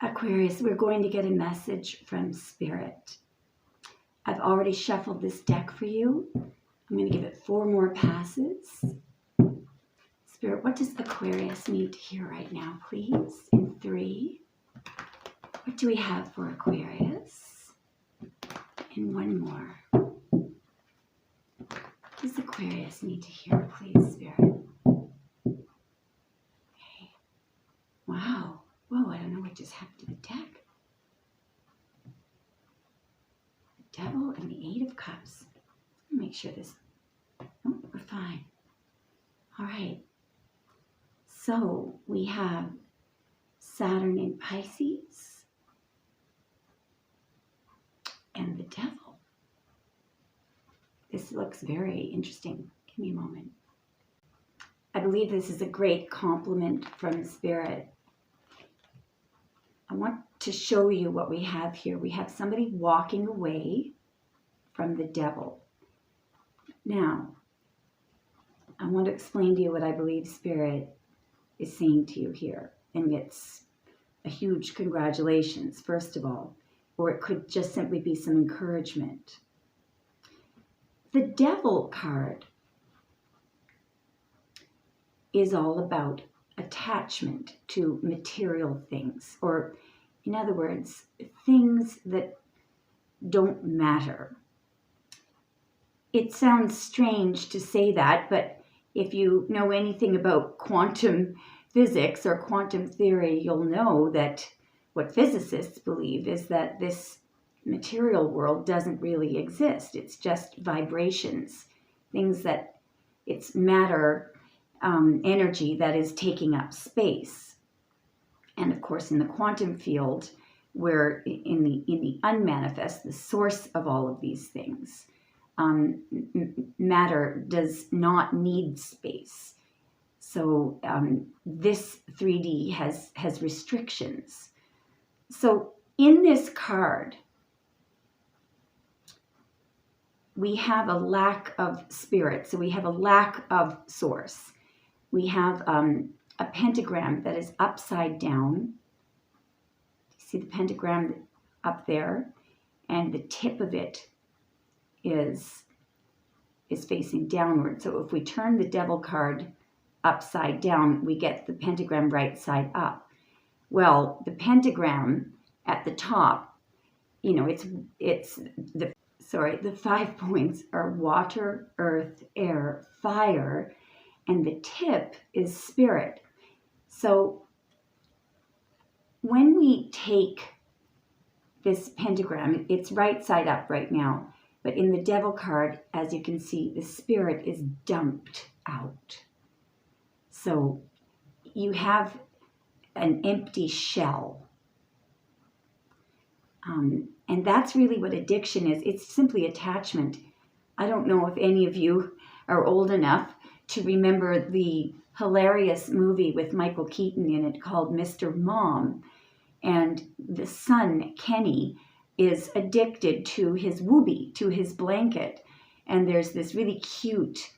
Aquarius, we're going to get a message from Spirit. I've already shuffled this deck for you. I'm going to give it 4 more passes. Spirit, what does Aquarius need to hear right now, please? In 3. What do we have for Aquarius? And 1 more. What does Aquarius need to hear, please, Spirit? Okay. Wow. Whoa, I don't know what just happened to the deck. The Devil and the 8 of Cups. Make sure this... Oh, we're fine. All right. So we have Saturn in Pisces and the Devil. This looks very interesting. Give me a moment. I believe this is a great compliment from Spirit. I want to show you what we have here. We have somebody walking away from the Devil. Now, I want to explain to you what I believe Spirit is saying to you here. And it's a huge congratulations, first of all, or it could just simply be some encouragement. The Devil card is all about attachment to material things, or in other words, things that don't matter. It sounds strange to say that, but if you know anything about quantum physics or quantum theory, you'll know that what physicists believe is that this material world doesn't really exist. It's just vibrations, things that it's matter, energy that is taking up space. And of course, in the quantum field, where in the unmanifest, the source of all of these things, matter does not need space. So this 3D has restrictions. So in this card, we have a lack of spirit. So we have a lack of source. We have a pentagram that is upside down. See the pentagram up there? And the tip of it is facing downward. So if we turn the Devil card upside down, we get the pentagram right side up. Well, the pentagram at the top, you know, the 5 points are water, earth, air, fire, and the tip is spirit. So when we take this pentagram, it's right side up right now, but in the Devil card, as you can see, the spirit is dumped out. So you have an empty shell. And that's really what addiction is. It's simply attachment. I don't know if any of you are old enough to remember the hilarious movie with Michael Keaton in it called Mr. Mom. And the son, Kenny, is addicted to his whoopee, to his blanket. And there's this really cute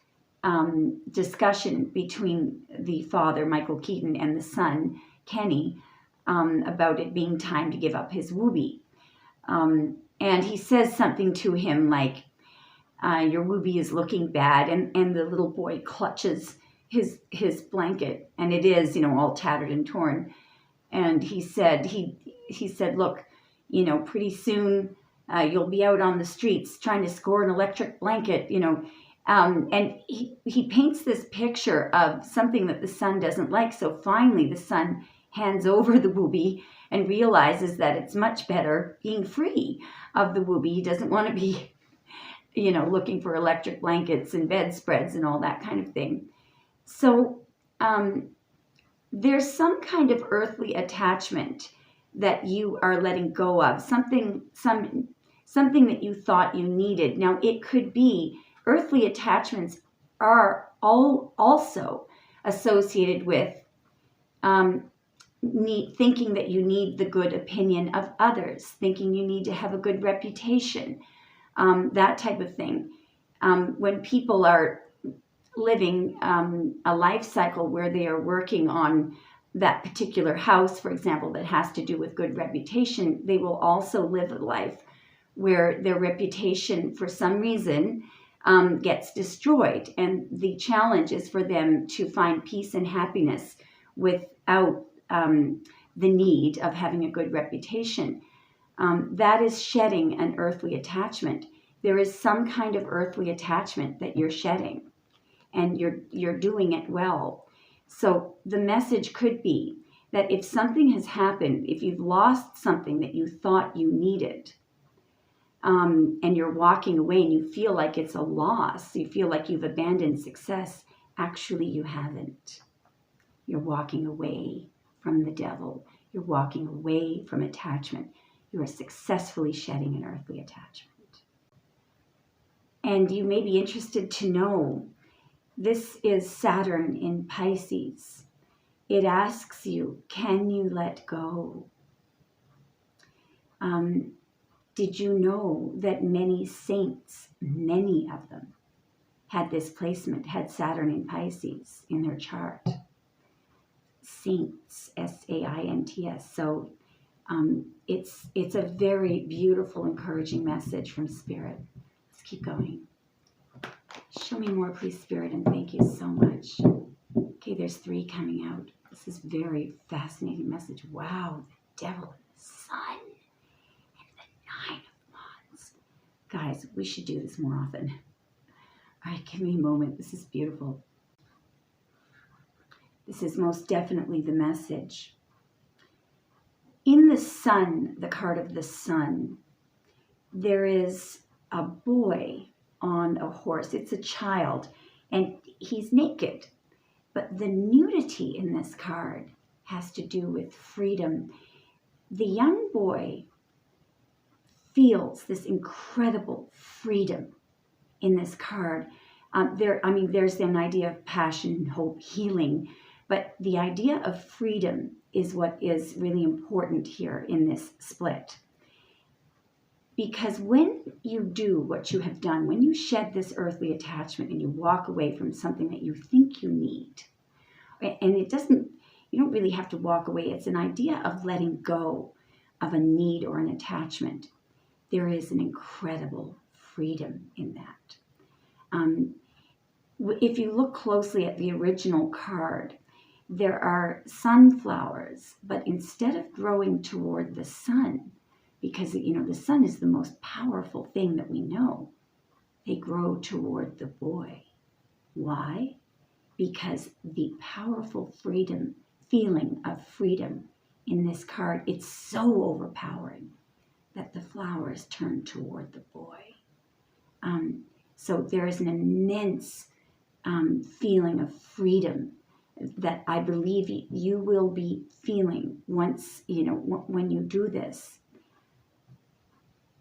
discussion between the father, Michael Keaton, and the son, Kenny, about it being time to give up his whoopee. And he says something to him like, your whoopee is looking bad. And the little boy clutches his blanket, and it is, you know, all tattered and torn. And he said, look, you know, pretty soon you'll be out on the streets trying to score an electric blanket, you know. And he paints this picture of something that the son doesn't like. So finally the son hands over the whoopee and realizes that it's much better being free of the whoopee. He doesn't want to be, you know, looking for electric blankets and bedspreads and all that kind of thing. So there's some kind of earthly attachment that you are letting go of, something that you thought you needed. Now, it could be earthly attachments are also associated with thinking that you need the good opinion of others, thinking you need to have a good reputation, that type of thing. When people are living a life cycle where they are working on that particular house, for example, that has to do with good reputation, they will also live a life where their reputation, for some reason, gets destroyed. And the challenge is for them to find peace and happiness without the need of having a good reputation. That is shedding an earthly attachment. There is some kind of earthly attachment that you're shedding, and you're doing it well. So the message could be that if something has happened, if you've lost something that you thought you needed, and you're walking away and you feel like it's a loss, you feel like you've abandoned success, actually you haven't. You're walking away from the devil. You're walking away from attachment. You are successfully shedding an earthly attachment. And you may be interested to know, this is Saturn in Pisces. It asks you, can you let go? Did you know that many saints, many of them, had this placement, had Saturn in Pisces in their chart? Saints, S-A-I-N-T-S. So it's a very beautiful, encouraging message from Spirit. Let's keep going. Show me more, please, Spirit, and thank you so much. Okay, there's 3 coming out. This is very fascinating message. Wow, the devil and the sun and the 9 of Wands. Guys, we should do this more often. All right, give me a moment. This is beautiful. This is most definitely the message. In the sun, the card of the sun, there is a boy on a horse. It's a child, and he's naked. But the nudity in this card has to do with freedom. The young boy feels this incredible freedom in this card. There's an idea of passion, hope, healing, but the idea of freedom is what is really important here in this split. Because when you do what you have done, when you shed this earthly attachment and you walk away from something that you think you need, and you don't really have to walk away, it's an idea of letting go of a need or an attachment. There is an incredible freedom in that. If you look closely at the original card, there are sunflowers, but instead of growing toward the sun, because the sun is the most powerful thing that we know, they grow toward the boy. Why? Because the powerful feeling of freedom in this card, it's so overpowering that the flowers turn toward the boy. So there is an immense feeling of freedom that I believe you will be feeling once, when you do this.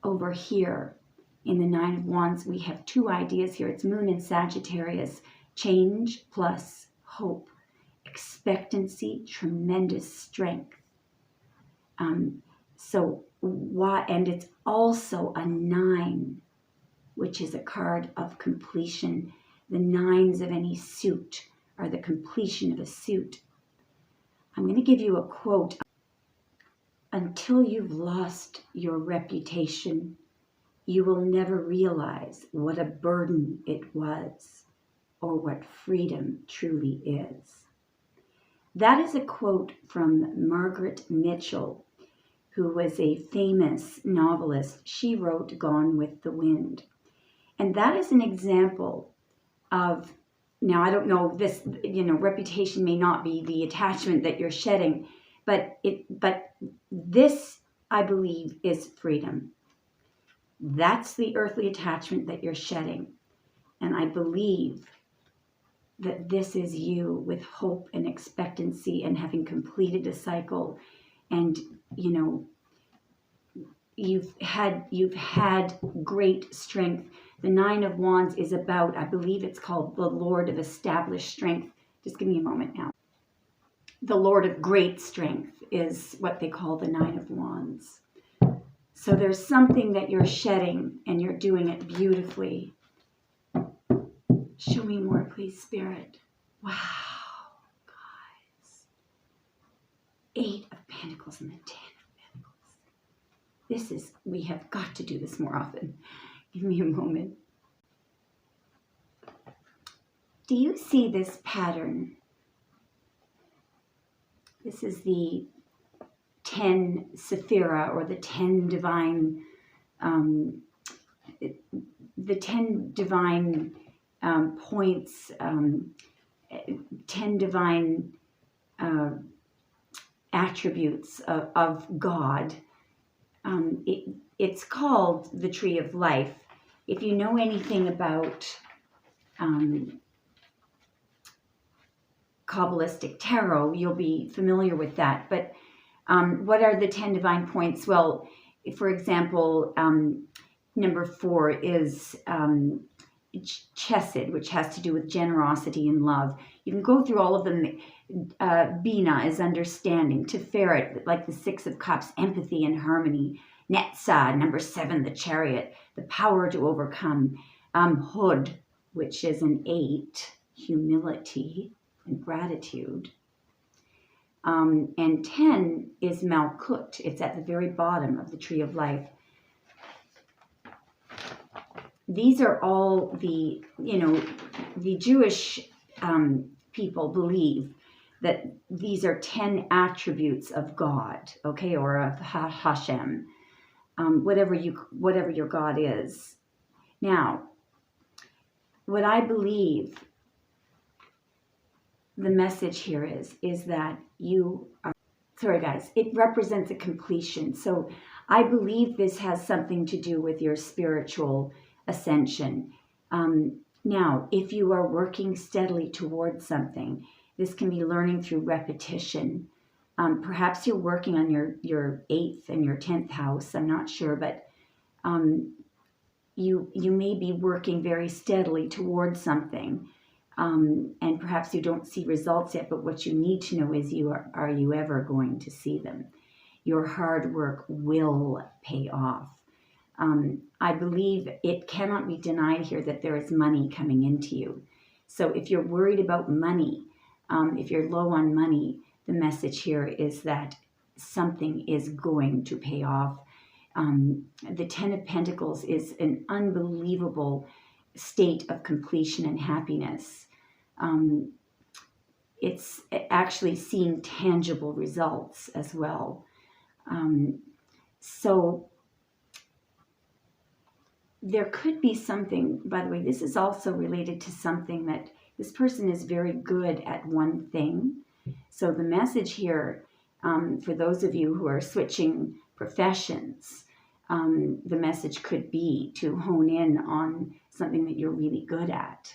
Over here in the 9 of Wands, we have 2 ideas here. It's Moon and Sagittarius. Change plus hope. Expectancy, tremendous strength. And it's also a 9, which is a card of completion. The 9s of any suit are the completion of a suit. I'm going to give you a quote. Until you've lost your reputation, you will never realize what a burden it was or what freedom truly is. That is a quote from Margaret Mitchell, who was a famous novelist. She wrote Gone with the Wind. And that is an example of, now I don't know, this, reputation may not be the attachment that you're shedding, but this, I believe, is freedom. That's the earthly attachment that you're shedding. And I believe that this is you with hope and expectancy and having completed a cycle. And, you've had great strength. The 9 of Wands is about, I believe it's called the Lord of Established Strength. Just give me a moment now. The Lord of Great Strength is what they call the 9 of Wands. So there's something that you're shedding and you're doing it beautifully. Show me more, please, Spirit. Wow, guys. Eight of Pentacles and the 10 of Pentacles. We have got to do this more often. Give me a moment. Do you see this pattern? This is the 10 Sephira, or the 10 divine, the 10 divine points, 10 divine attributes of God. It's called the Tree of Life. If you know anything about Kabbalistic tarot, you'll be familiar with that. But what are the 10 divine points? Well, for example, number 4 is Chesed, which has to do with generosity and love. You can go through all of them. Bina is understanding. Tiferet, like the 6 of Cups, empathy and harmony. Netzah, number 7, the Chariot, the power to overcome. Hod, which is an 8, humility and gratitude. And 10 is Malkut. It's at the very bottom of the Tree of Life. These are all the Jewish people believe that these are 10 attributes of God, okay, or of Hashem, whatever your God is. Now, what I believe the message here is that you are, sorry guys, it represents a completion. So I believe this has something to do with your spiritual ascension. Now, if you are working steadily towards something, this can be learning through repetition. Perhaps you're working on your 8th and your 10th house. I'm not sure, but you may be working very steadily towards something. And perhaps you don't see results yet, but what you need to know is are you ever going to see them? Your hard work will pay off. I believe it cannot be denied here that there is money coming into you. So if you're worried about money, if you're low on money, the message here is that something is going to pay off. The 10 of Pentacles is an unbelievable state of completion and happiness. It's actually seeing tangible results as well. So there could be something, by the way, this is also related to something that this person is very good at one thing. So the message here, for those of you who are switching professions, the message could be to hone in on something that you're really good at.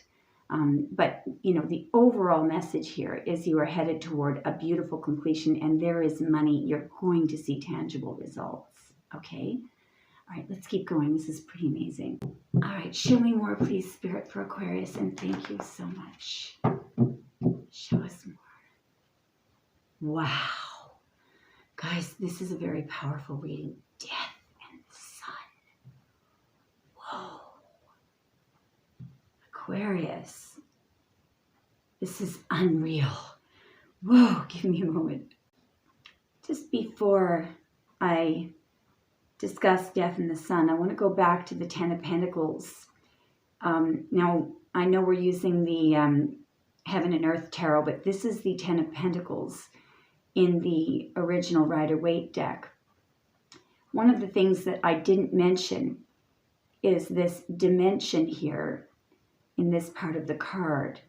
But, the overall message here is you are headed toward a beautiful completion, and there is money. You're going to see tangible results. Okay? All right, let's keep going. This is pretty amazing. All right, show me more, please, Spirit, for Aquarius, and thank you so much. Show us more. Wow. Guys, this is a very powerful reading. Death and the Sun. Whoa. Aquarius. This is unreal. Whoa, give me a moment. Just before I discuss Death and the Sun, I want to go back to the 10 of Pentacles. Now, I know we're using the Heaven and Earth Tarot, but this is the 10 of Pentacles in the original Rider-Waite deck. One of the things that I didn't mention is this dimension here in this part of the card.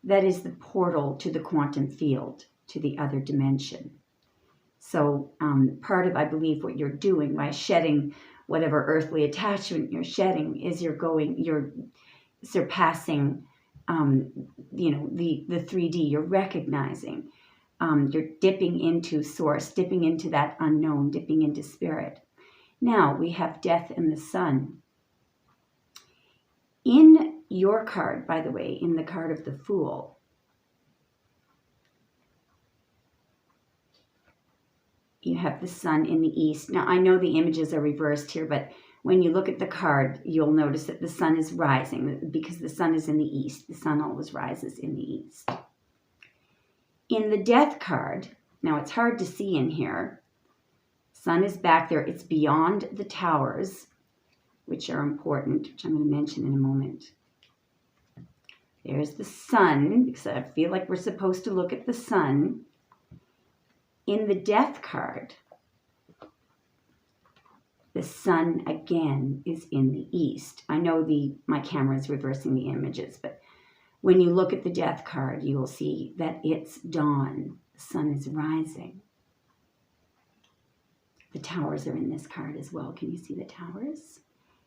That is the portal to the quantum field, to the other dimension. So part of, I believe, what you're doing by shedding whatever earthly attachment you're shedding is you're surpassing, the 3D. You're recognizing, you're dipping into source, dipping into that unknown, dipping into spirit. Now we have Death and the Sun. In your card, by the way, in the card of the Fool, you have the Sun in the East. Now, I know the images are reversed here, but when you look at the card, you'll notice that the Sun is rising because the Sun is in the East. The Sun always rises in the East. In the Death card, Now, it's hard to see in here. Sun is back there. It's beyond the towers, which are important, which I'm going to mention in a moment. There's the sun, because I feel like we're supposed to look at the sun. In the death card, the sun again is in the east. I know my camera is reversing the images, but when you look at the death card, you will see that it's dawn. The sun is rising. The towers are in this card as well. Can you see the towers?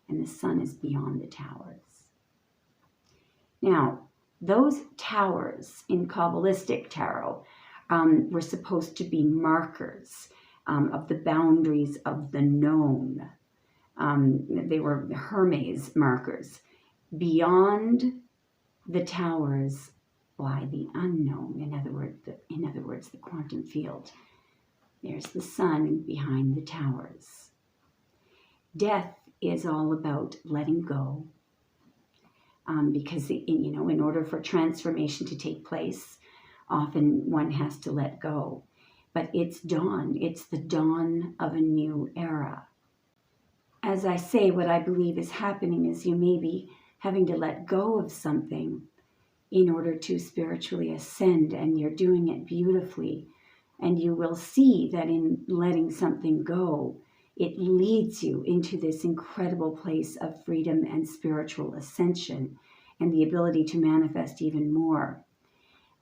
And the sun is beyond the towers. Now, those towers in Kabbalistic tarot were supposed to be markers of the boundaries of the known. They were Hermes markers. Beyond the towers lie the unknown. In other words, the quantum field. There's the sun behind the towers. Death is all about letting go. Because, in order for transformation to take place, often one has to let go. But it's dawn. It's the dawn of a new era. As I say, what I believe is happening is you may be having to let go of something in order to spiritually ascend, and you're doing it beautifully. And you will see that in letting something go, it leads you into this incredible place of freedom and spiritual ascension and the ability to manifest even more.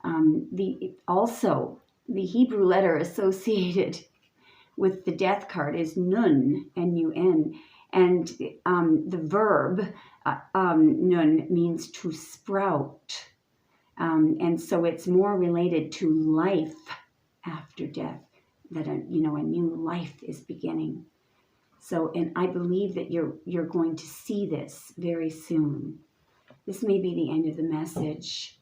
The Hebrew letter associated with the death card is nun, N-U-N, and the verb nun means to sprout. And so it's more related to life after death, that a new life is beginning. So, and I believe that you're going to see this very soon. This may be the end of the message.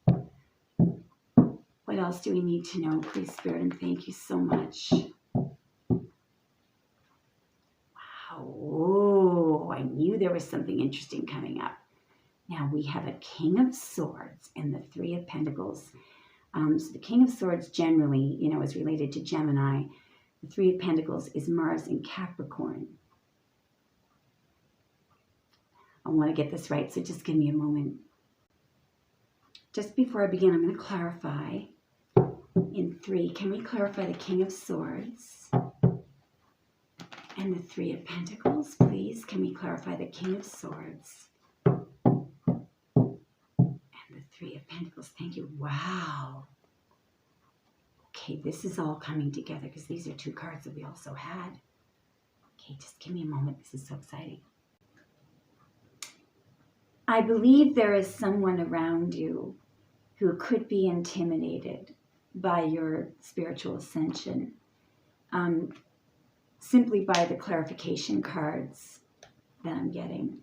What else do we need to know, please, Spirit? And thank you so much. Wow. Oh, I knew there was something interesting coming up. Now we have a King of Swords and the Three of Pentacles. So the King of Swords generally, is related to Gemini. The Three of Pentacles is Mars in Capricorn. I want to get this right, so just give me a moment. Just before I begin, I'm going to clarify in 3. Can we clarify the King of Swords and the Three of Pentacles, please? Can we clarify the King of Swords and the Three of Pentacles? Thank you. Wow. Okay, this is all coming together because these are 2 cards that we also had. Okay, just give me a moment. This is so exciting. I believe there is someone around you who could be intimidated by your spiritual ascension, simply by the clarification cards that I'm getting.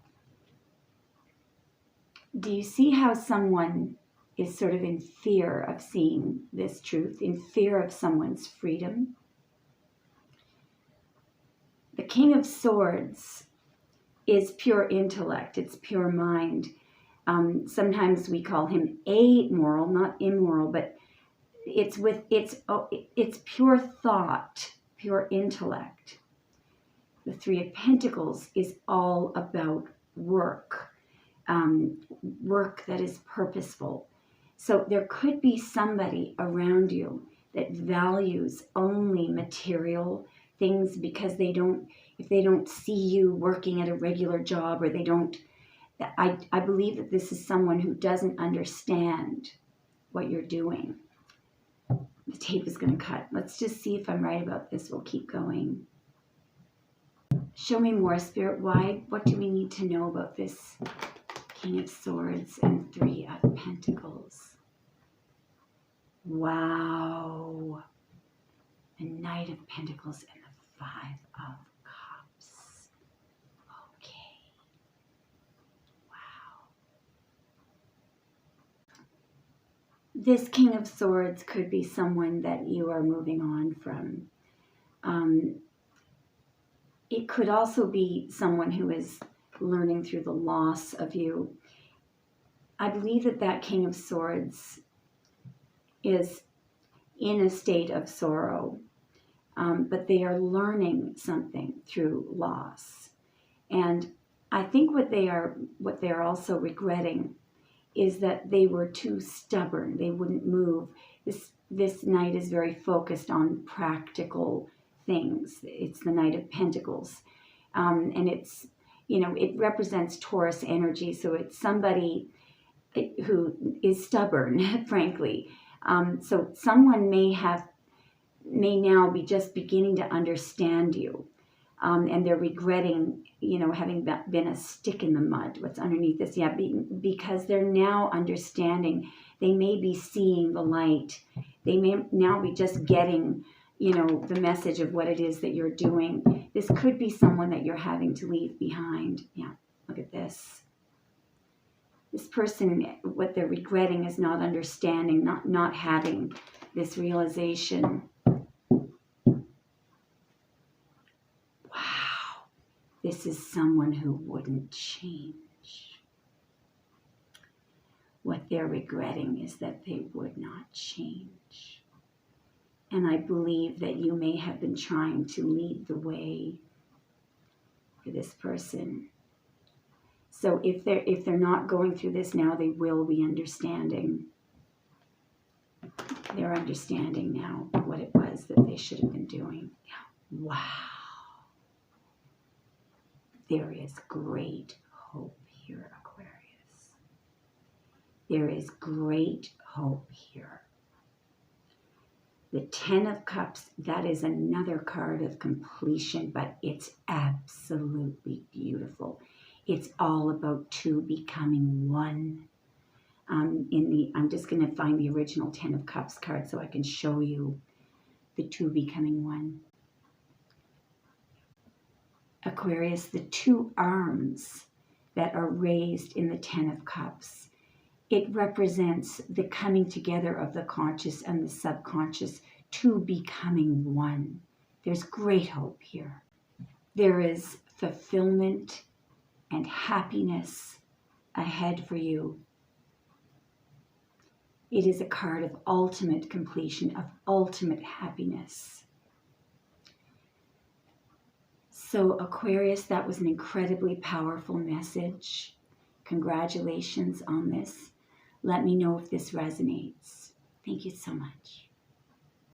Do you see how someone is sort of in fear of seeing this truth, in fear of someone's freedom? The King of Swords is pure intellect. It's pure mind. Sometimes we call him amoral, not immoral, but it's pure thought, pure intellect. The Three of Pentacles is all about work, work that is purposeful. So there could be somebody around you that values only material things because if they don't see you working at a regular job, or I believe that this is someone who doesn't understand what you're doing. The tape is going to cut. Let's just see if I'm right about this. We'll keep going. Show me more, Spirit. What do we need to know about this King of Swords and Three of Pentacles? Wow. The Knight of Pentacles and the Five of Cups. Okay. Wow. This King of Swords could be someone that you are moving on from. It could also be someone who is learning through the loss of you. I believe that King of Swords is in a state of sorrow. but they are learning something through loss. And I think what they're also regretting is that they were too stubborn. They wouldn't move. This Knight is very focused on practical things. It's the Knight of Pentacles. And it's, it represents Taurus energy. So it's somebody who is stubborn, frankly. So someone may now be just beginning to understand you. And they're regretting, having been a stick in the mud. What's underneath this? Yeah, because they're now understanding. They may be seeing the light. They may now be just getting, the message of what it is that you're doing. This could be someone that you're having to leave behind. Yeah, look at this. This person, what they're regretting is not understanding, not having this realization. This is someone who wouldn't change. What they're regretting is that they would not change. And I believe that you may have been trying to lead the way for this person. So if they're not going through this now, they will be understanding. They're understanding now what it was that they should have been doing. Yeah. Wow. There is great hope here, Aquarius. There is great hope here. The Ten of Cups, that is another card of completion, but it's absolutely beautiful. It's all about two becoming one. I'm just going to find the original Ten of Cups card so I can show you the two becoming one. Aquarius, the two arms that are raised in the Ten of Cups, it represents the coming together of the conscious and the subconscious, two becoming one. There's great hope here. There is fulfillment and happiness ahead for you. It is a card of ultimate completion, of ultimate happiness. So Aquarius, that was an incredibly powerful message. Congratulations on this. Let me know if this resonates. Thank you so much.